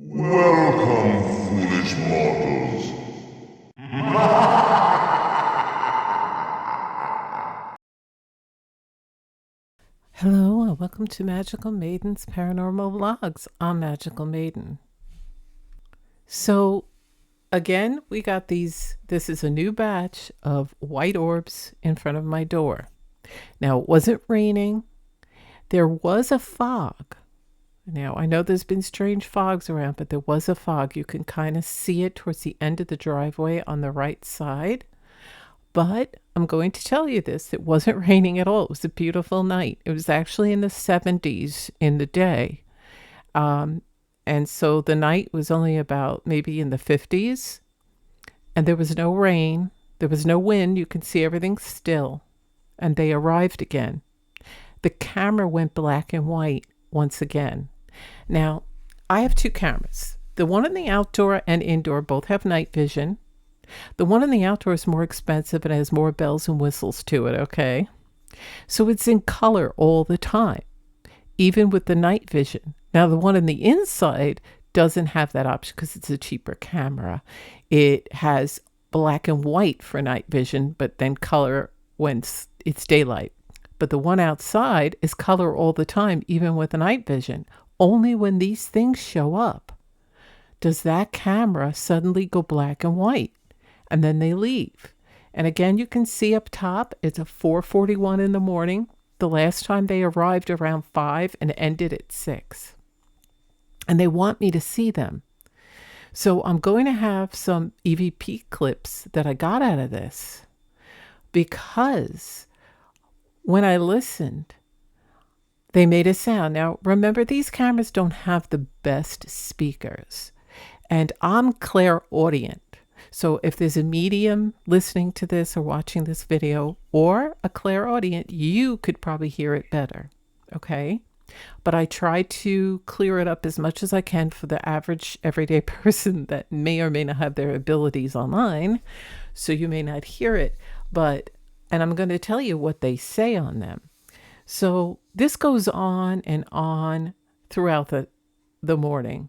Welcome, foolish mortals. Hello and welcome to Magical Maiden's Paranormal Vlogs. I'm Magical Maiden. So, again, we got these. This is a new batch of white orbs in front of my door. Now, it wasn't raining, there was a fog. Now, I know there's been strange fogs around, but there was a fog. You can kind of see it towards the end of the driveway on the right side. But I'm going to tell you this, it wasn't raining at all. It was a beautiful night. It was actually in the 70s in the day. Um, and so the night was only about maybe in the 50s, and there was no rain, there was no wind. You can see everything still. And they arrived again. The camera went black and white once again. Now, I have two cameras. The one in the outdoor and indoor both have night vision. The one in the outdoor is more expensive and has more bells and whistles to it, okay? So it's in color all the time, even with the night vision. Now, the one in the inside doesn't have that option because it's a cheaper camera. It has black and white for night vision, but then color when it's daylight. But the one outside is color all the time, even with the night vision. Only when these things show up does that camera suddenly go black and white, and then they leave. And again, you can see up top, it's a 4:41 in the morning. The last time they arrived around 5 and ended at 6. And they want me to see them. So I'm going to have some EVP clips that I got out of this, because when I listened, they made a sound. Now, remember, these cameras don't have the best speakers, and I'm clairaudient. So if there's a medium listening to this or watching this video, or a clairaudient, you could probably hear it better. Okay? But I try to clear it up as much as I can for the average everyday person that may or may not have their abilities online. So you may not hear it, and I'm going to tell you what they say on them. So this goes on and on throughout the morning.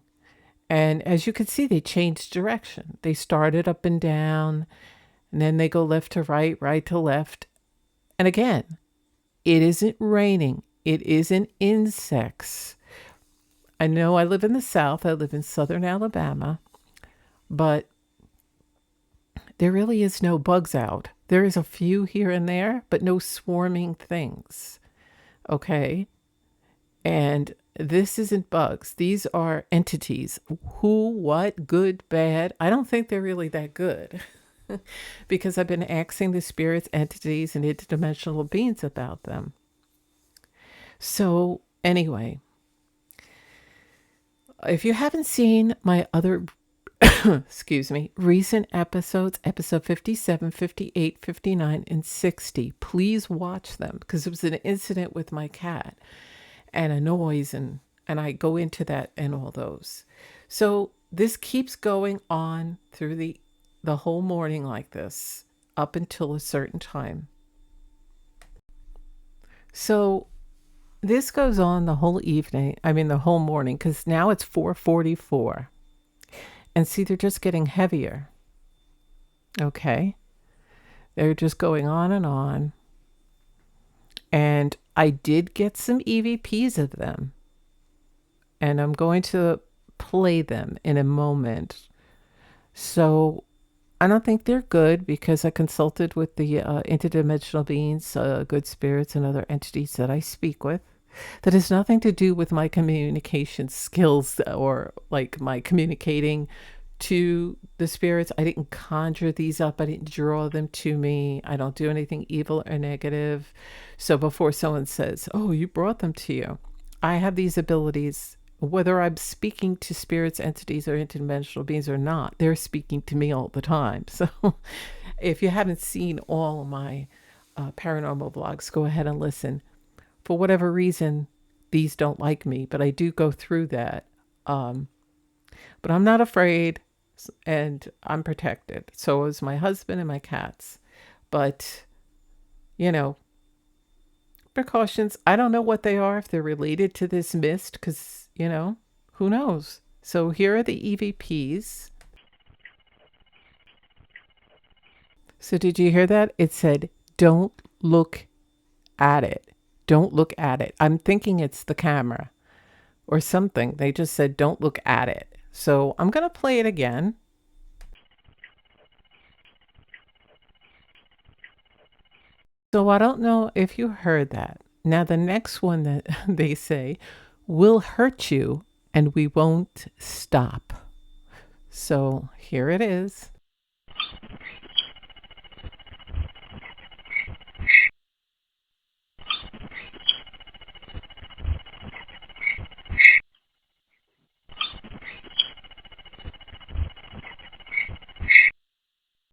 And as you can see, they change direction. They started up and down, and then they go left to right, right to left. And again, it isn't raining. It isn't insects. I know I live in the South. I live in southern Alabama, but there really is no bugs out. There is a few here and there, but no swarming things. Okay? And this isn't bugs. These are entities. Who, what, good, bad. I don't think they're really that good because I've been asking the spirits, entities, and interdimensional beings about them. So, anyway, if you haven't seen my other, excuse me, recent episodes, episode 57, 58, 59, and 60, please watch them, because it was an incident with my cat and a noise, and I go into that and all those. So this keeps going on through the whole morning like this up until a certain time. So this goes on the whole evening, I mean the whole morning, cuz now it's 4:44. And see, they're just getting heavier. Okay? They're just going on and on. And I did get some EVPs of them, and I'm going to play them in a moment. So I don't think they're good because I consulted with the interdimensional beings, good spirits, and other entities that I speak with. That has nothing to do with my communication skills or like my communicating to the spirits. I didn't conjure these up. I didn't draw them to me. I don't do anything evil or negative. So before someone says, "Oh, you brought them to you," I have these abilities. Whether I'm speaking to spirits, entities, or interdimensional beings or not, they're speaking to me all the time. So if you haven't seen all my paranormal vlogs, go ahead and listen. For whatever reason, these don't like me, but I do go through that. Um, but I'm not afraid, and I'm protected. So is my husband and my cats. But, you know, precautions, I don't know what they are, if they're related to this mist, because, who knows? So here are the EVPs. So did you hear that? It said, don't look at it. Don't look at it. I'm thinking it's the camera or something. They just said, don't look at it. So I'm going to play it again. So I don't know if you heard that. Now, the next one that they say will hurt you and we won't stop. So here it is.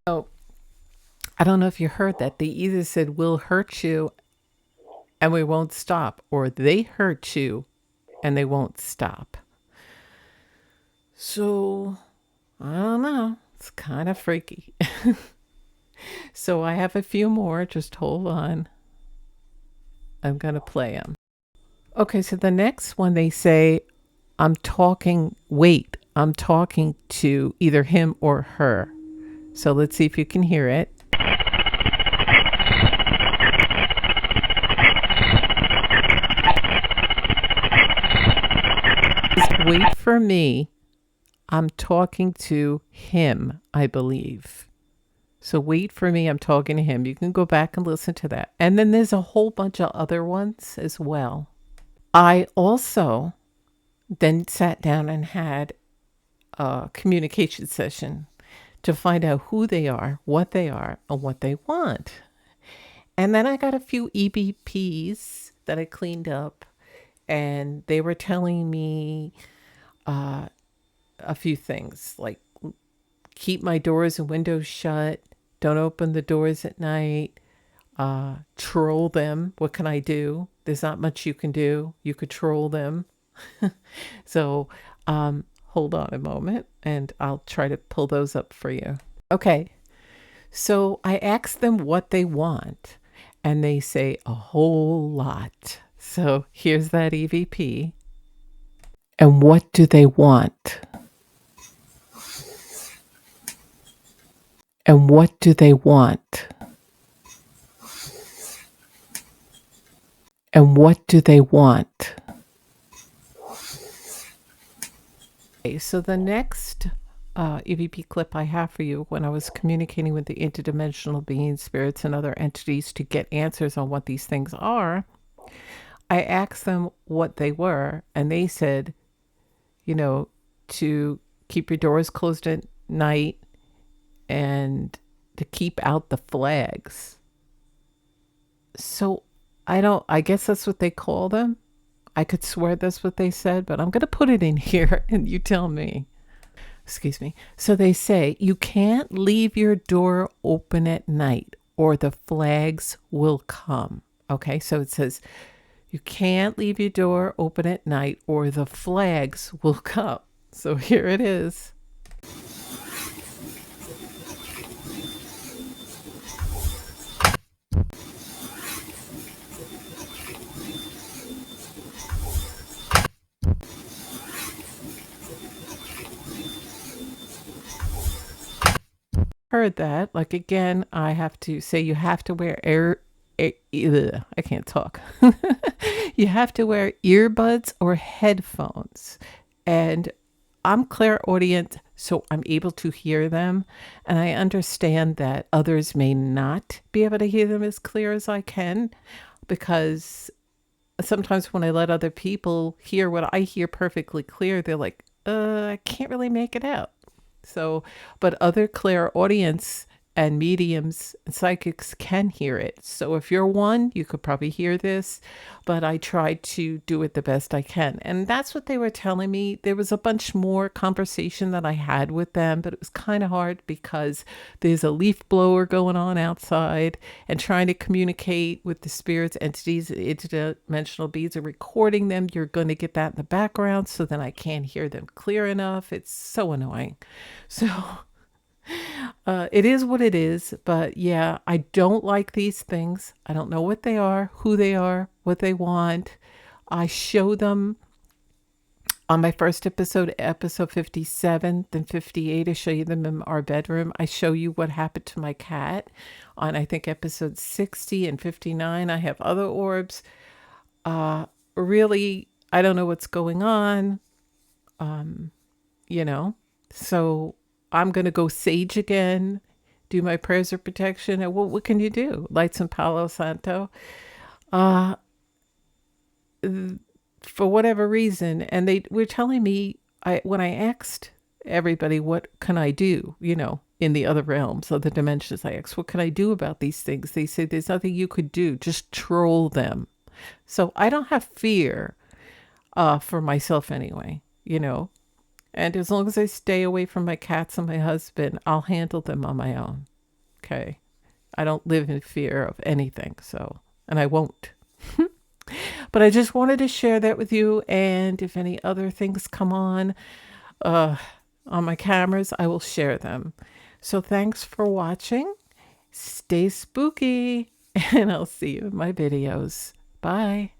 So I don't know if you heard that. They either said, we'll hurt you and we won't stop, or they hurt you and they won't stop. So I don't know. It's kind of freaky. So I have a few more. Just hold on. I'm going to play them. Okay, so the next one they say, I'm talking to either him or her. So let's see if you can hear it. Wait for me. I'm talking to him, I believe. So wait for me. I'm talking to him. You can go back and listen to that. And then there's a whole bunch of other ones as well. I also then sat down and had a communication session to find out who they are, and what they want. And then I got a few EVPs that I cleaned up, and they were telling me a few things like keep my doors and windows shut, don't open the doors at night, troll them. What can I do? There's not much you can do. You could troll them. So hold on a moment and I'll try to pull those up for you. Okay, so I asked them what they want and they say a whole lot. So here's that EVP. And what do they want? And what do they want? And what do they want? Okay, so the next EVP clip I have for you, when I was communicating with the interdimensional beings, spirits, and other entities to get answers on what these things are, I asked them what they were, and they said, to keep your doors closed at night and to keep out the flags. So I guess that's what they call them. I could swear that's what they said, but I'm going to put it in here and you tell me. Excuse me. So they say you can't leave your door open at night or the flags will come. Okay, so it says you can't leave your door open at night or the flags will come. So here it is. Heard that. Like again, I have to say you have to wear I can't talk. You have to wear earbuds or headphones. And I'm clairaudient, so I'm able to hear them. And I understand that others may not be able to hear them as clear as I can, because sometimes when I let other people hear what I hear perfectly clear, they're like, I can't really make it out. So, but other clairaudience and mediums and psychics can hear it. So if you're one, you could probably hear this, but I tried to do it the best I can. And that's what they were telling me. There was a bunch more conversation that I had with them, but it was kind of hard because there's a leaf blower going on outside and trying to communicate with the spirits, entities, interdimensional beings and recording them. You're going to get that in the background. So then I can't hear them clear enough. It's so annoying. So it is what it is, but yeah, I don't like these things. I don't know what they are, who they are, what they want. I show them On my first episode, episode 57, then 58, I show you them in our bedroom. I show you what happened to my cat. On, I think, episode 60 and 59, I have other orbs. Really, I don't know what's going on, you know. So I'm going to go sage again, do my prayers of protection. And what can you do? Light some Palo Santo. For whatever reason, and they were telling me, when I asked everybody what can I do, in the other realms, other dimensions, I asked, what can I do about these things? They say there's nothing you could do, just troll them. So I don't have fear for myself anyway, and as long as I stay away from my cats and my husband, I'll handle them on my own. Okay, I don't live in fear of anything, so, and I won't. But I just wanted to share that with you. And if any other things come on my cameras, I will share them. So thanks for watching. Stay spooky, and I'll see you in my videos. Bye.